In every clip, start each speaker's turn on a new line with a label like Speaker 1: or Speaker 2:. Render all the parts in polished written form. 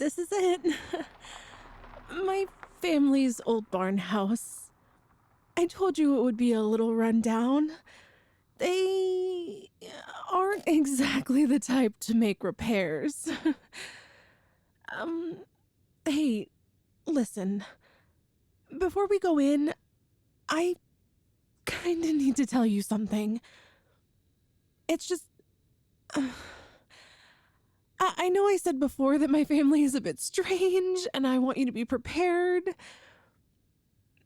Speaker 1: This is it. My family's old barn house. I told you it would be a little rundown. They aren't exactly the type to make repairs. Hey, listen. Before we go in, I kinda need to tell you something. It's just... I know I said before that my family is a bit strange, and I want you to be prepared.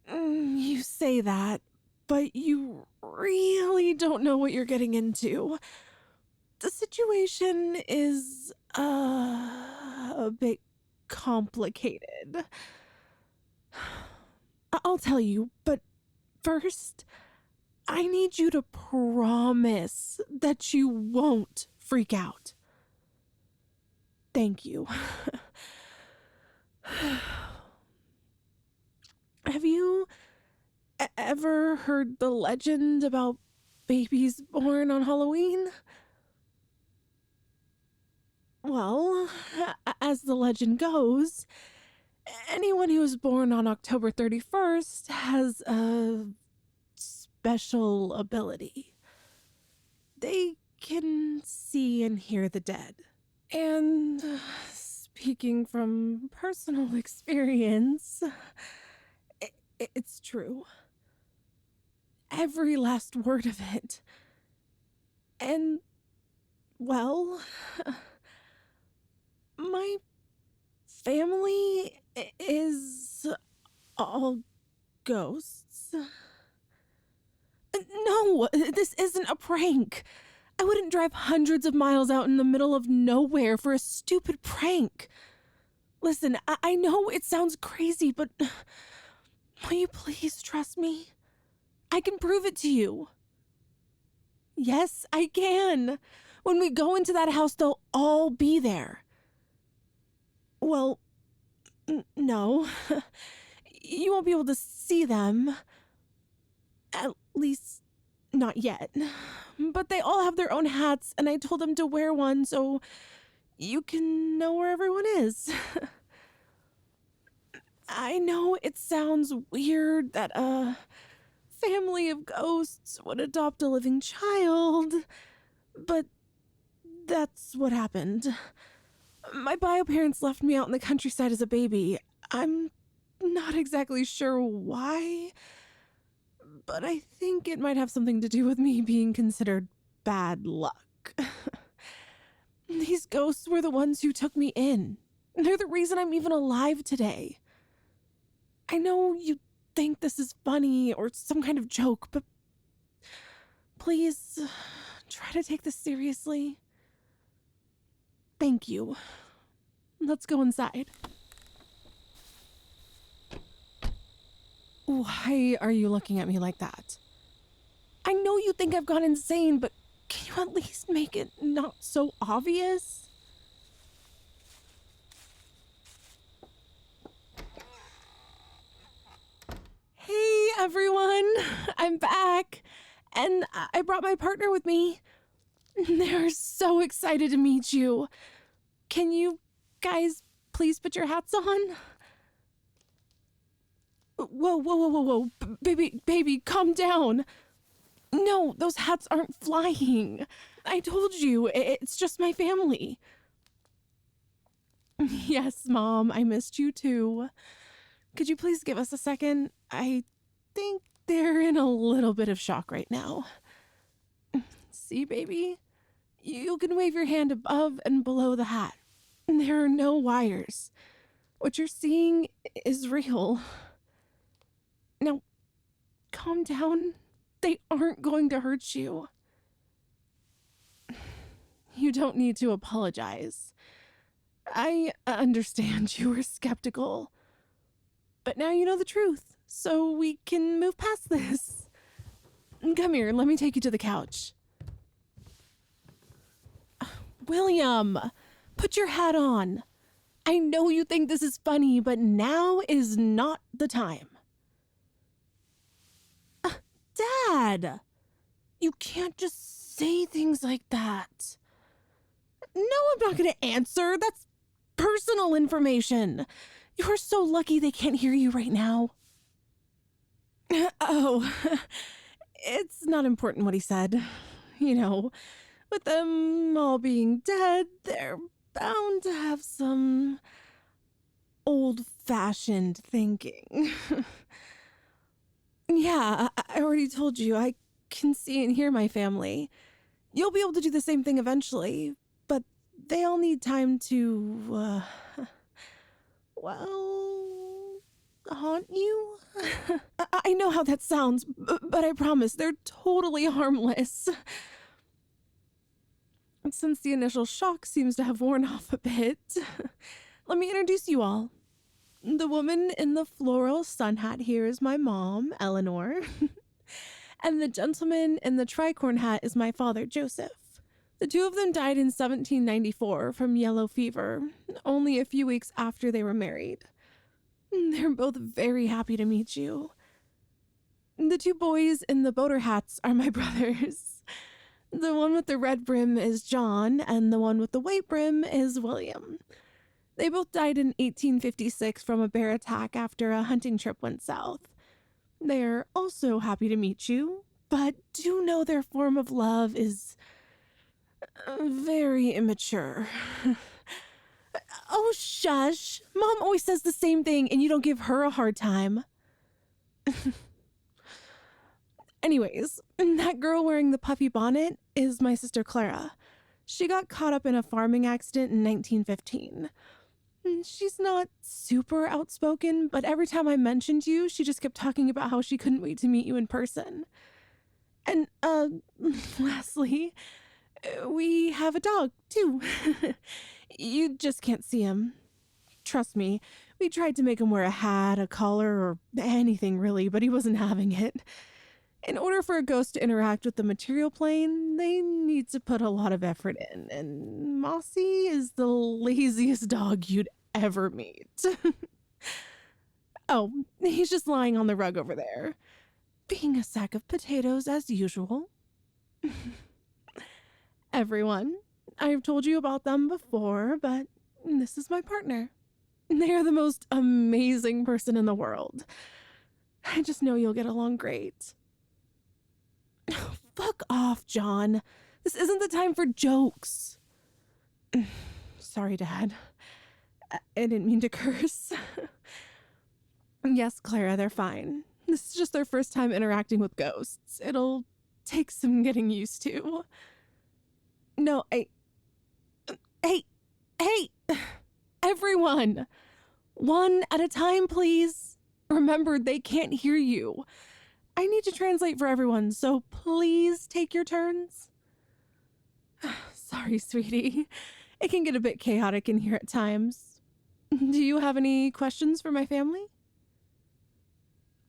Speaker 1: You say that, but you really don't know what you're getting into. The situation is, a bit complicated. I'll tell you, but first, I need you to promise that you won't freak out. Thank you. Have you ever heard the legend about babies born on Halloween? Well, as the legend goes, anyone who was born on October 31st has a special ability. They can see and hear the dead. And speaking from personal experience, it's true. Every last word of it. And, well, my family is all ghosts. No, this isn't a prank. I wouldn't drive hundreds of miles out in the middle of nowhere for a stupid prank. Listen, I know it sounds crazy, but will you please trust me? I can prove it to you. Yes, I can. When we go into that house, they'll all be there. Well, no. You won't be able to see them. At least, not yet. But they all have their own hats, and I told them to wear one so you can know where everyone is. I know it sounds weird that a family of ghosts would adopt a living child, but that's what happened. My bio parents left me out in the countryside as a baby. I'm not exactly sure why, but I think it might have something to do with me being considered bad luck. These ghosts were the ones who took me in. They're the reason I'm even alive today. I know you think this is funny or some kind of joke, but please try to take this seriously. Thank you. Let's go inside. Why are you looking at me like that? I know you think I've gone insane, but can you at least make it not so obvious? Hey everyone, I'm back, and I brought my partner with me. They're so excited to meet you. Can you guys please put your hats on? Whoa. Baby, calm down. No, those hats aren't flying. I told you, it's just my family. Yes, Mom, I missed you too. Could you please give us a second? I think they're in a little bit of shock right now. See, baby? You can wave your hand above and below the hat. There are no wires. What you're seeing is real. Now, calm down. They aren't going to hurt you. You don't need to apologize. I understand you were skeptical. But now you know the truth, so we can move past this. Come here, let me take you to the couch. William, put your hat on. I know you think this is funny, but now is not the time. Dad, you can't just say things like that. No, I'm not going to answer. That's personal information. You're so lucky they can't hear you right now. Oh, it's not important what he said. You know, with them all being dead, they're bound to have some old-fashioned thinking. Yeah, I already told you, I can see and hear my family. You'll be able to do the same thing eventually, but they all need time to, well, haunt you? I know how that sounds, but I promise they're totally harmless. Since the initial shock seems to have worn off a bit, let me introduce you all. The woman in the floral sun hat here is my mom, Eleanor. And the gentleman in the tricorn hat is my father, Joseph. The two of them died in 1794 from yellow fever, only a few weeks after they were married. They're both very happy to meet you. The two boys in the boater hats are my brothers. The one with the red brim is John, and the one with the white brim is William. They both died in 1856 from a bear attack after a hunting trip went south. They're also happy to meet you, but do know their form of love is very immature. Oh, shush. Mom always says the same thing, and you don't give her a hard time. Anyways, that girl wearing the puffy bonnet is my sister Clara. She got caught up in a farming accident in 1915. She's not super outspoken, but every time I mentioned you, she just kept talking about how she couldn't wait to meet you in person. And, lastly, we have a dog, too. You just can't see him. Trust me, we tried to make him wear a hat, a collar, or anything really, but he wasn't having it. In order for a ghost to interact with the material plane, they need to put a lot of effort in, and Mossy is the laziest dog you'd ever meet. Oh, he's just lying on the rug over there, being a sack of potatoes as usual. Everyone, I've told you about them before, but this is my partner. They are the most amazing person in the world. I just know you'll get along great. Fuck off, John. This isn't the time for jokes. Sorry, Dad. I didn't mean to curse. Yes, Clara, they're fine. This is just their first time interacting with ghosts. It'll take some getting used to. No, Hey! Everyone! One at a time, please. Remember, they can't hear you. I need to translate for everyone, so please take your turns. Sorry, sweetie. It can get a bit chaotic in here at times. Do you have any questions for my family?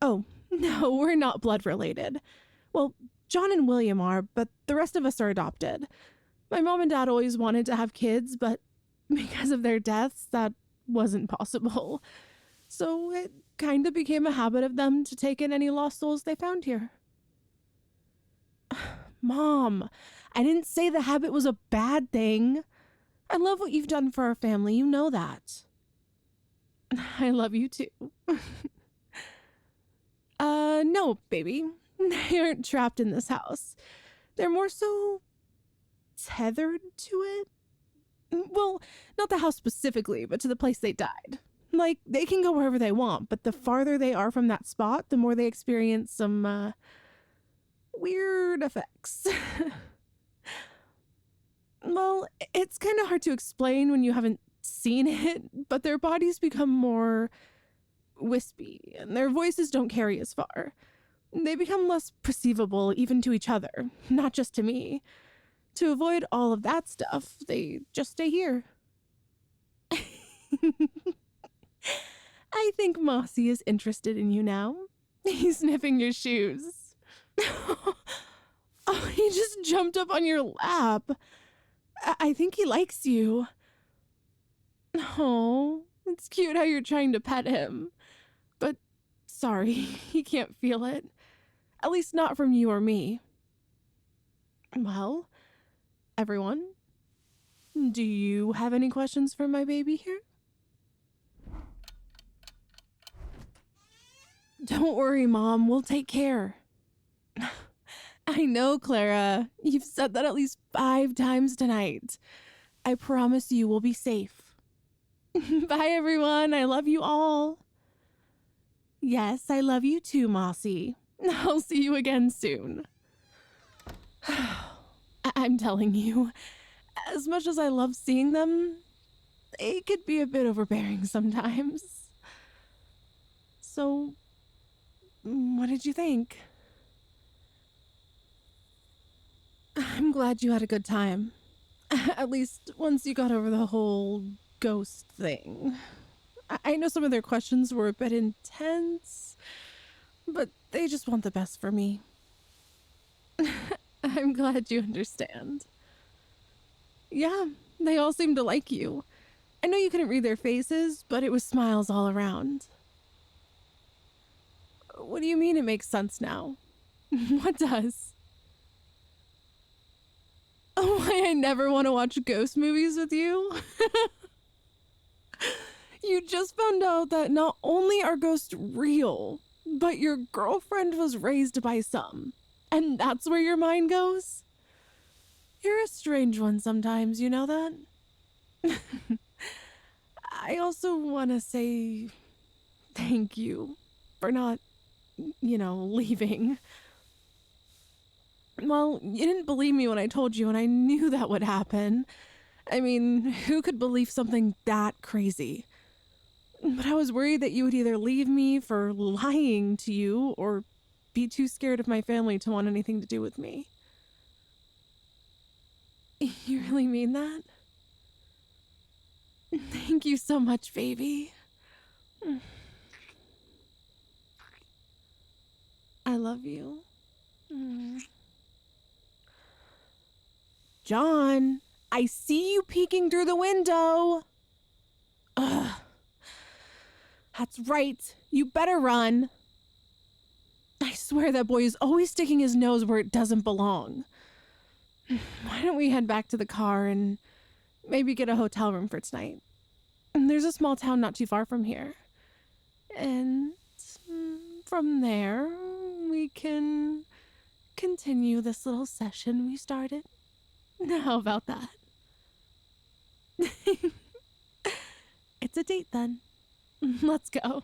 Speaker 1: Oh, no, we're not blood related. Well, John and William are, but the rest of us are adopted. My mom and dad always wanted to have kids, but because of their deaths, that wasn't possible. So it kind of became a habit of them to take in any lost souls they found here. Mom, I didn't say the habit was a bad thing. I love what you've done for our family, you know that. I love you too. No, baby. They aren't trapped in this house. They're more so tethered to it. Well, not the house specifically, but to the place they died. Like, they can go wherever they want, but the farther they are from that spot, the more they experience some, weird effects. Well, it's kind of hard to explain when you haven't seen it, but their bodies become more wispy, and their voices don't carry as far. They become less perceivable even to each other, not just to me. To avoid all of that stuff, they just stay here. I think Mossy is interested in you now. He's sniffing your shoes. Oh, he just jumped up on your lap. I think he likes you. Oh, it's cute how you're trying to pet him. But sorry, he can't feel it. At least not from you or me. Well, everyone, do you have any questions for my baby here? Don't worry, Mom. We'll take care. I know, Clara. You've said that at least 5 times tonight. I promise you we'll be safe. Bye, everyone. I love you all. Yes, I love you too, Mossy. I'll see you again soon. I'm telling you, as much as I love seeing them, they could be a bit overbearing sometimes. So, what did you think? I'm glad you had a good time. At least once you got over the whole ghost thing. I know some of their questions were a bit intense, but they just want the best for me. I'm glad you understand. Yeah, they all seem to like you. I know you couldn't read their faces, but it was smiles all around. What do you mean it makes sense now? What does? Oh, why I never want to watch ghost movies with you? You just found out that not only are ghosts real, but your girlfriend was raised by some. And that's where your mind goes? You're a strange one sometimes, you know that? I also want to say thank you for not, leaving. Well, you didn't believe me when I told you, and I knew that would happen. I mean, who could believe something that crazy? But I was worried that you would either leave me for lying to you or be too scared of my family to want anything to do with me. You really mean that? Thank you so much, baby. I love you. John, I see you peeking through the window. Ugh. That's right. You better run. I swear that boy is always sticking his nose where it doesn't belong. Why don't we head back to the car and maybe get a hotel room for tonight? There's a small town not too far from here. And from there, we can continue this little session we started. How about that? It's a date then. Let's go.